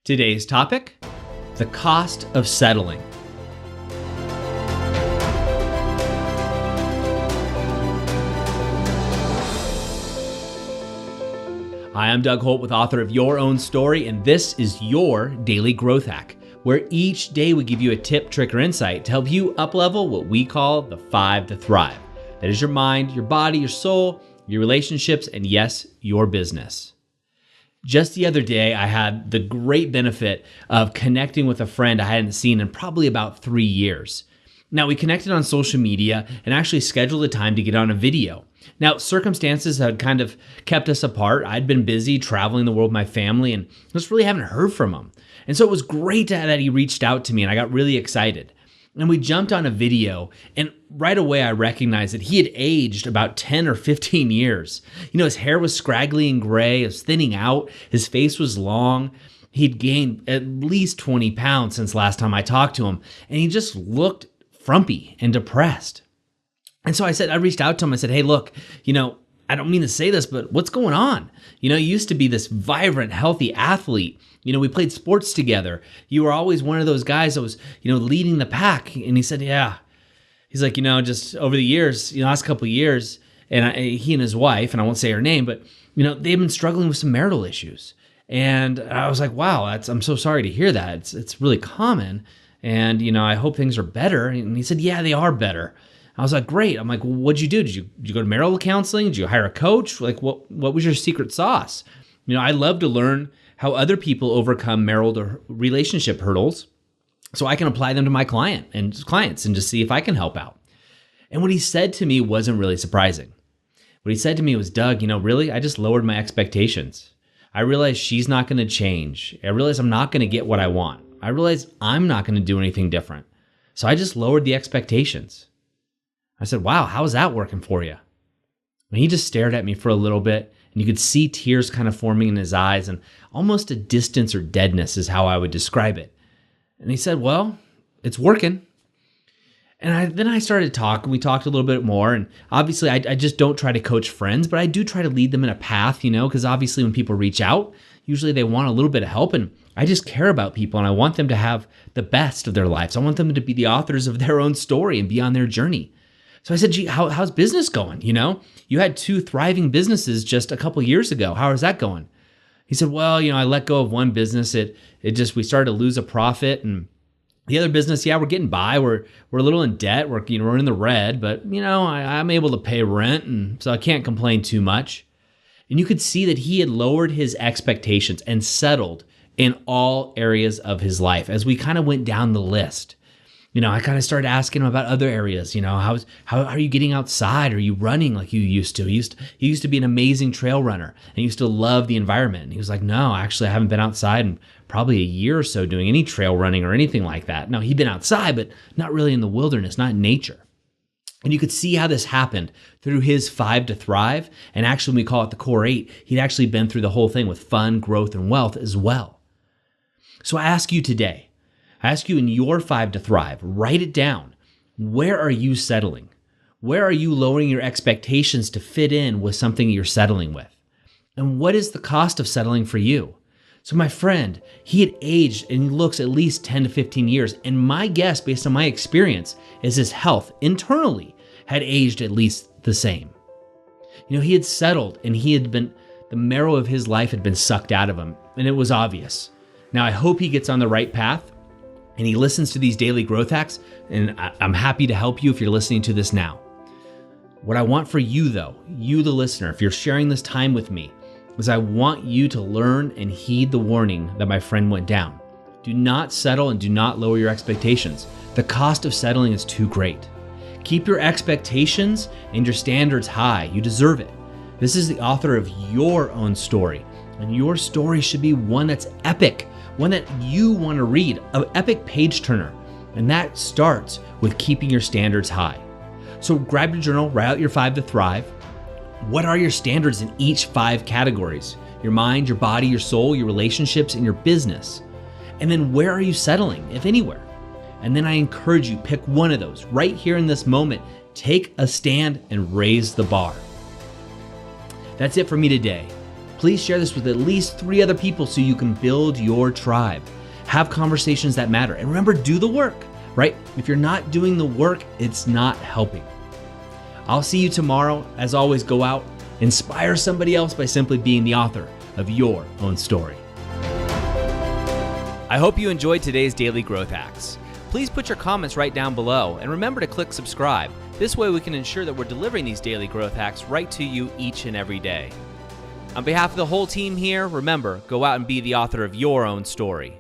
Today's topic, the cost of settling. Hi, I'm Doug Holt, author of Your Own Story, and this is your Daily Growth Hack, where each day we give you a tip, trick, or insight to help you up-level what we call the 5 to Thrive. That is your mind, your body, your soul, your relationships, and yes, your business. Just the other day, I had the great benefit of connecting with a friend I hadn't seen in probably about 3 years. Now, we connected on social media and actually scheduled a time to get on a video. Now, circumstances had kind of kept us apart. I'd been busy traveling the world with my family and just really haven't heard from him. And so it was great that he reached out to me, and I got really excited. And we jumped on a video, and right away I recognized that he had aged about 10 or 15 years. You know, his hair was scraggly and gray, it was thinning out, his face was long. He'd gained at least 20 pounds since last time I talked to him, and he just looked frumpy and depressed. And so I reached out to him, I said, hey, look, I don't mean to say this, but what's going on? You used to be this vibrant, healthy athlete. We played sports together. You were always one of those guys that was, leading the pack. And he said, yeah. He's like, just over the years, last couple of years, and he and his wife, and I won't say her name, but, they've been struggling with some marital issues. And I was like, wow, I'm so sorry to hear that. It's really common. And, I hope things are better. And he said, yeah, they are better. I was like, great. I'm like, well, what'd you do? Did you go to marital counseling? Did you hire a coach? Like, what was your secret sauce? I love to learn how other people overcome marital or relationship hurdles so I can apply them to my clients and just see if I can help out. And what he said to me wasn't really surprising. What he said to me was, Doug, really, I just lowered my expectations. I realized she's not going to change. I realized I'm not going to get what I want. I realized I'm not going to do anything different. So I just lowered the expectations. I said, wow, how's that working for you? And he just stared at me for a little bit, and you could see tears kind of forming in his eyes, and almost a distance or deadness is how I would describe it. And he said, well, it's working. And then I started talking. We talked a little bit more, and obviously I just don't try to coach friends, but I do try to lead them in a path, because obviously when people reach out, usually they want a little bit of help, and I just care about people, and I want them to have the best of their lives. I want them to be the authors of their own story and be on their journey. So I said, gee, how's business going? You had 2 thriving businesses just a couple years ago. How is that going? He said, well, I let go of one business. We started to lose a profit. And the other business, yeah, we're getting by. We're a little in debt. We're in the red, but I'm able to pay rent. And so I can't complain too much. And you could see that he had lowered his expectations and settled in all areas of his life as we kind of went down the list. I kind of started asking him about other areas. How are you getting outside? Are you running like you used to? He used to be an amazing trail runner and used to love the environment. And he was like, no, actually, I haven't been outside in probably a year or so doing any trail running or anything like that. Now, he'd been outside, but not really in the wilderness, not in nature. And you could see how this happened through his 5 to Thrive. And actually, when we call it the Core 8, he'd actually been through the whole thing with fun, growth, and wealth as well. So I ask you today, I ask you in your 5 to Thrive, write it down. Where are you settling? Where are you lowering your expectations to fit in with something you're settling with? And what is the cost of settling for you? So my friend, he had aged and he looks at least 10 to 15 years. And my guess, based on my experience, is his health internally had aged at least the same. He had settled and the marrow of his life had been sucked out of him. And it was obvious. Now I hope he gets on the right path. And he listens to these daily growth hacks, and I'm happy to help you if you're listening to this now. What I want for you, though, you the listener, if you're sharing this time with me, is I want you to learn and heed the warning that my friend went down. Do not settle and do not lower your expectations. The cost of settling is too great. Keep your expectations and your standards high. You deserve it. This is the author of your own story, and your story should be one that's epic. One that you want to read, an epic page turner. And that starts with keeping your standards high. So grab your journal, write out your 5 to Thrive. What are your standards in each 5 categories? Your mind, your body, your soul, your relationships, and your business. And then where are you settling, if anywhere? And then I encourage you, pick one of those right here in this moment. Take a stand and raise the bar. That's it for me today. Please share this with at least 3 other people so you can build your tribe. Have conversations that matter. And remember, do the work, right? If you're not doing the work, it's not helping. I'll see you tomorrow. As always, go out, inspire somebody else by simply being the author of your own story. I hope you enjoyed today's Daily Growth Hacks. Please put your comments right down below and remember to click subscribe. This way we can ensure that we're delivering these daily growth hacks right to you each and every day. On behalf of the whole team here, remember, go out and be the author of your own story.